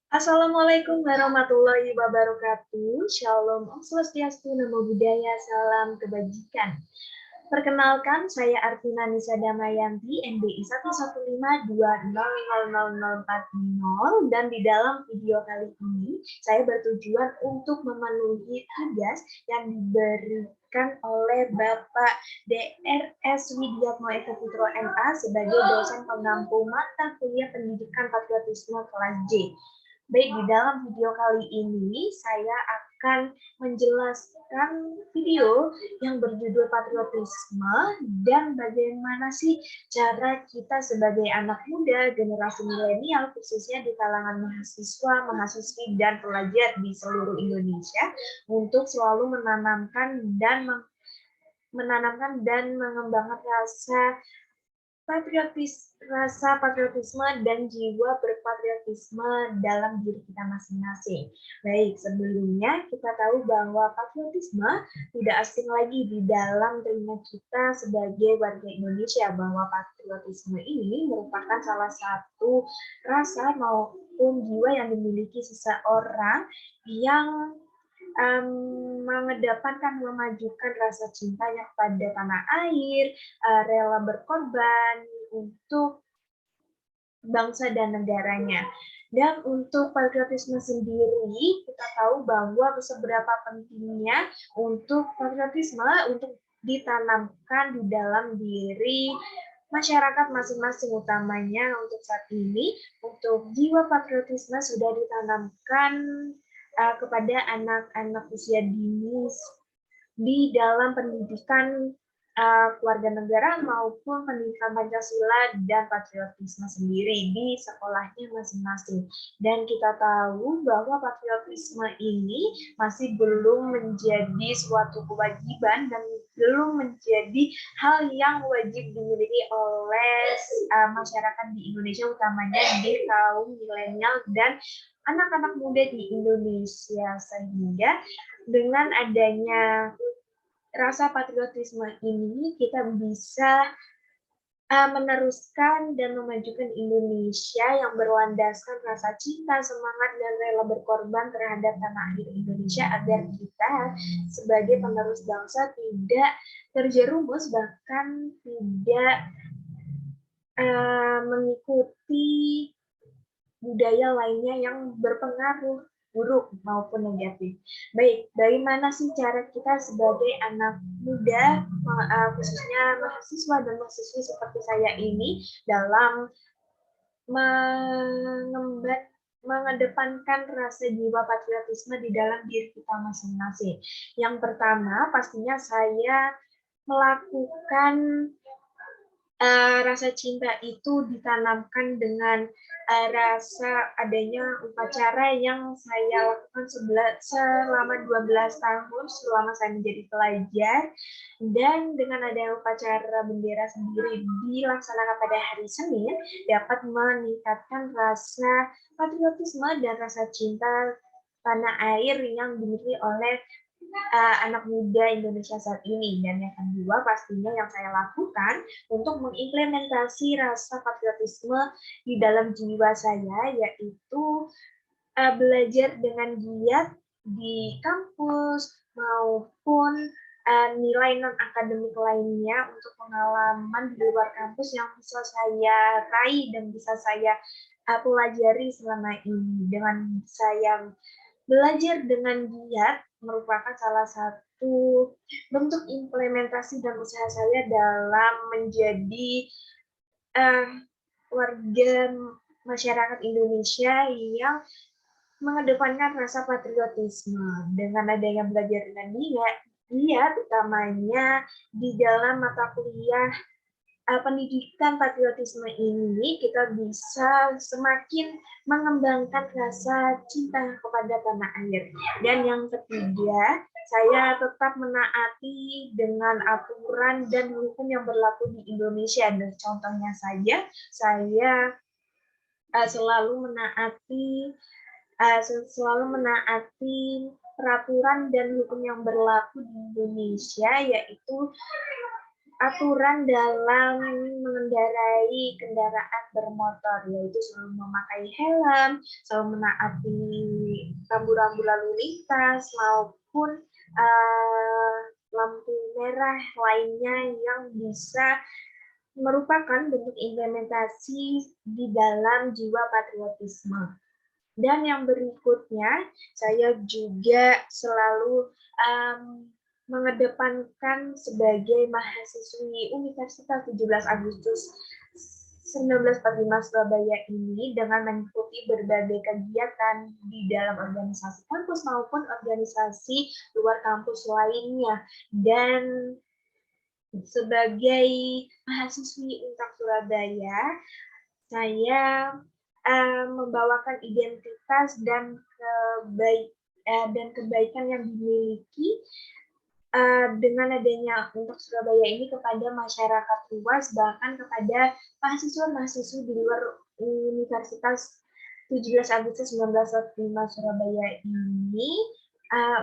Assalamualaikum warahmatullahi wabarakatuh. Shalom, Om Swastiastu, Namo Buddhaya, salam kebajikan. Perkenalkan, saya Artina Nisa Damayanti, NBI 115200040 dan di dalam video kali ini saya bertujuan untuk memenuhi tugas yang diberikan oleh Bapak DRS Widiatmo Eko Putro MA sebagai dosen pengampu mata kuliah pendidikan patriotisme kelas J. Baik, di dalam video kali ini saya akan menjelaskan video yang berjudul patriotisme dan bagaimana sih cara kita sebagai anak muda, generasi milenial, khususnya di kalangan mahasiswa, mahasiswi, dan pelajar di seluruh Indonesia untuk selalu menanamkan dan mengembangkan rasa patriotisme dan jiwa berpatriotisme dalam diri kita masing-masing. Baik, sebelumnya kita tahu bahwa patriotisme tidak asing lagi di dalam telinga kita sebagai warga Indonesia, bahwa patriotisme ini merupakan salah satu rasa maupun jiwa yang dimiliki seseorang yang mengedepankan, memajukan rasa cintanya pada tanah air, rela berkorban untuk bangsa dan negaranya. Dan untuk patriotisme sendiri, kita tahu bahwa seberapa pentingnya untuk patriotisme untuk ditanamkan di dalam diri masyarakat masing-masing, utamanya untuk saat ini, untuk jiwa patriotisme sudah ditanamkan kepada anak-anak usia dini di dalam pendidikan kewarganegaraan maupun pendidikan Pancasila dan patriotisme sendiri di sekolahnya masing-masing. Dan kita tahu bahwa patriotisme ini masih belum menjadi suatu kewajiban dan belum menjadi hal yang wajib dimiliki oleh masyarakat di Indonesia, utamanya di kaum milenial dan anak-anak muda di Indonesia. Sehingga dengan adanya rasa patriotisme ini kita bisa meneruskan dan memajukan Indonesia yang berlandaskan rasa cinta, semangat, dan rela berkorban terhadap tanah air Indonesia, agar kita sebagai penerus bangsa tidak terjerumus, bahkan tidak mengikuti budaya lainnya yang berpengaruh buruk maupun negatif. Baik, bagaimana sih cara kita sebagai anak muda, khususnya mahasiswa dan mahasiswi seperti saya ini, dalam mengedepankan rasa jiwa patriotisme di dalam diri kita masing-masing. Yang pertama, pastinya saya melakukan rasa cinta itu ditanamkan dengan rasa adanya upacara yang saya lakukan selama 12 tahun selama saya menjadi pelajar, dan dengan adanya upacara bendera sendiri dilaksanakan pada hari Senin dapat meningkatkan rasa patriotisme dan rasa cinta tanah air yang dimiliki oleh anak muda Indonesia saat ini. Dan yang kedua, pastinya yang saya lakukan untuk mengimplementasi rasa patriotisme di dalam jiwa saya, yaitu belajar dengan giat di kampus maupun nilai non-akademik lainnya untuk pengalaman di luar kampus yang bisa saya raih dan bisa saya pelajari selama ini. Dengan saya belajar dengan giat merupakan salah satu bentuk implementasi dan usaha saya dalam menjadi warga masyarakat Indonesia yang mengedepankan rasa patriotisme. Dengan adanya belajar dengan giat, utamanya di dalam mata kuliah pendidikan patriotisme ini, kita bisa semakin mengembangkan rasa cinta kepada tanah air. Dan yang ketiga, saya tetap menaati dengan aturan dan hukum yang berlaku di Indonesia. Dan contohnya saja, saya selalu menaati peraturan dan hukum yang berlaku di Indonesia, yaitu aturan dalam mengendarai kendaraan bermotor, yaitu selalu memakai helm, selalu menaati rambu-rambu lalu lintas maupun lampu merah lainnya yang bisa merupakan bentuk implementasi di dalam jiwa patriotisme. Dan yang berikutnya, saya juga selalu mengedepankan sebagai mahasiswi Universitas 17 Agustus 1945 Surabaya ini dengan mengikuti berbagai kegiatan di dalam organisasi kampus maupun organisasi luar kampus lainnya. Dan sebagai mahasiswi Untak Surabaya, saya membawakan identitas dan kebaikan yang dimiliki dengan adanya Untak Surabaya ini kepada masyarakat luas, bahkan kepada mahasiswa-mahasiswa di luar Universitas 17 Agustus 1945 Surabaya ini,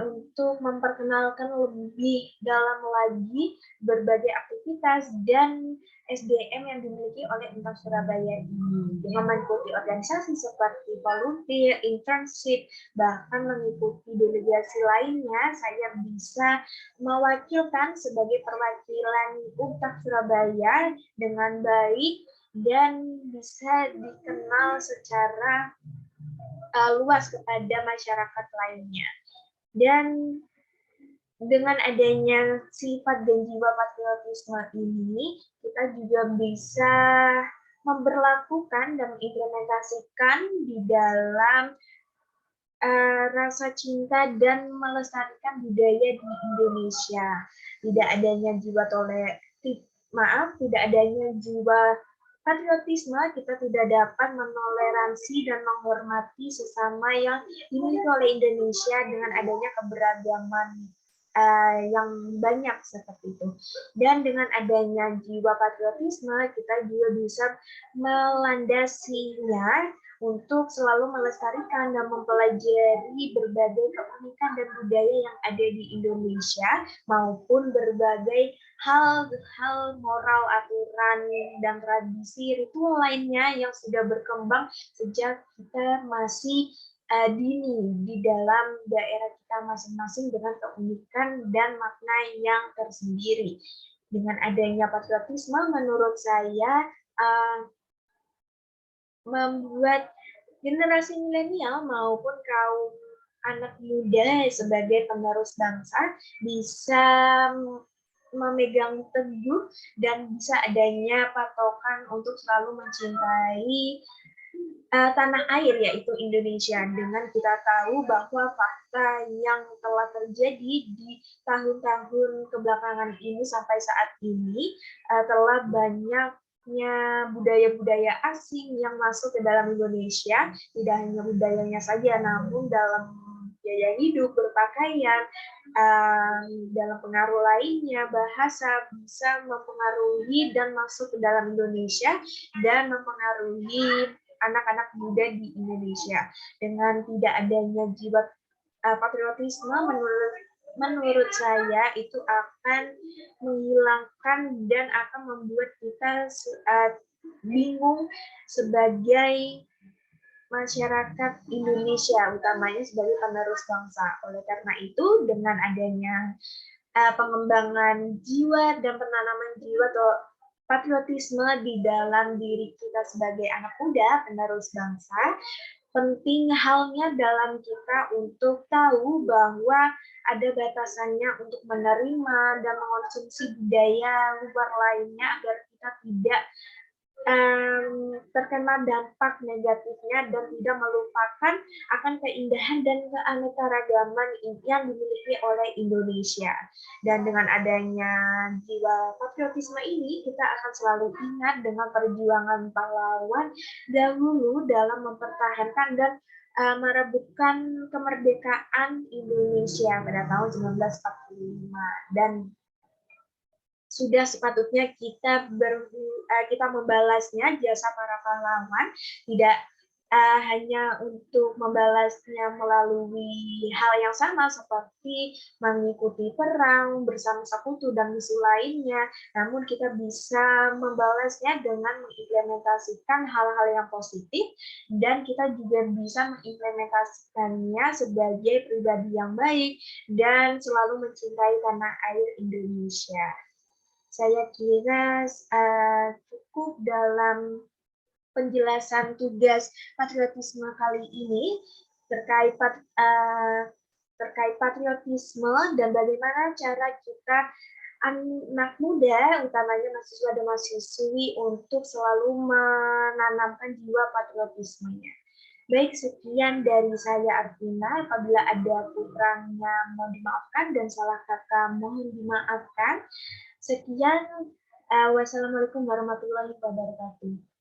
untuk memperkenalkan lebih dalam lagi berbagai aktivitas dan SDM yang dimiliki oleh Untak Surabaya ini, dengan mengikuti organisasi seperti volunteer, internship, bahkan mengikuti delegasi lainnya. Saya bisa mewakilkan sebagai perwakilan Untak Surabaya dengan baik dan bisa dikenal secara luas kepada masyarakat lainnya. Dan dengan adanya sifat dan jiwa patriotisme ini, kita juga bisa memberlakukan dan mengimplementasikan di dalam rasa cinta dan melestarikan budaya di Indonesia. Tidak adanya jiwa tidak adanya jiwa patriotisme, kita tidak dapat menoleransi dan menghormati sesama yang dimiliki oleh Indonesia dengan adanya keberagaman yang banyak seperti itu. Dan dengan adanya jiwa patriotisme, kita juga bisa melandasinya untuk selalu melestarikan dan mempelajari berbagai keunikan dan budaya yang ada di Indonesia maupun berbagai hal-hal moral, aturan, dan tradisi ritual lainnya yang sudah berkembang sejak kita masih dini di dalam daerah kita masing-masing dengan keunikan dan makna yang tersendiri. Dengan adanya patriotisme, menurut saya membuat generasi milenial maupun kaum anak muda sebagai penerus bangsa bisa memegang teguh dan bisa adanya patokan untuk selalu mencintai tanah air, yaitu Indonesia, dengan kita tahu bahwa fakta yang telah terjadi di tahun-tahun kebelakangan ini sampai saat ini telah banyaknya budaya-budaya asing yang masuk ke dalam Indonesia, tidak hanya budayanya saja, namun dalam gaya hidup, berpakaian, dalam pengaruh lainnya, bahasa bisa mempengaruhi dan masuk ke dalam Indonesia dan mempengaruhi anak-anak muda di Indonesia. Dengan tidak adanya jiwa patriotisme, menurut saya itu akan menghilangkan dan akan membuat kita bingung sebagai masyarakat Indonesia, utamanya sebagai penerus bangsa. Oleh karena itu, dengan adanya pengembangan jiwa dan penanaman jiwa atau patriotisme di dalam diri kita sebagai anak muda, penerus bangsa, penting halnya dalam kita untuk tahu bahwa ada batasannya untuk menerima dan mengonsumsi budaya luar lainnya agar kita tidak terkena dampak negatifnya dan tidak melupakan akan keindahan dan keanekaragaman yang dimiliki oleh Indonesia. Dan dengan adanya jiwa patriotisme ini, kita akan selalu ingat dengan perjuangan pahlawan dahulu dalam mempertahankan dan merebutkan kemerdekaan Indonesia pada tahun 1945. Dan sudah sepatutnya kita membalasnya jasa para pahlawan, tidak hanya untuk membalasnya melalui hal yang sama seperti mengikuti perang bersama sekutu dan musuh lainnya, namun kita bisa membalasnya dengan mengimplementasikan hal-hal yang positif dan kita juga bisa mengimplementasikannya sebagai pribadi yang baik dan selalu mencintai tanah air Indonesia. Saya kira cukup dalam penjelasan tugas patriotisme kali ini terkait terkait patriotisme dan bagaimana cara kita anak muda, utamanya mahasiswa dan mahasiswi, untuk selalu menanamkan jiwa patriotismenya. Baik, sekian dari saya Arvina. Apabila ada kurangnya mohon dimaafkan dan salah kata mohon dimaafkan. Sekian, wassalamualaikum warahmatullahi wabarakatuh.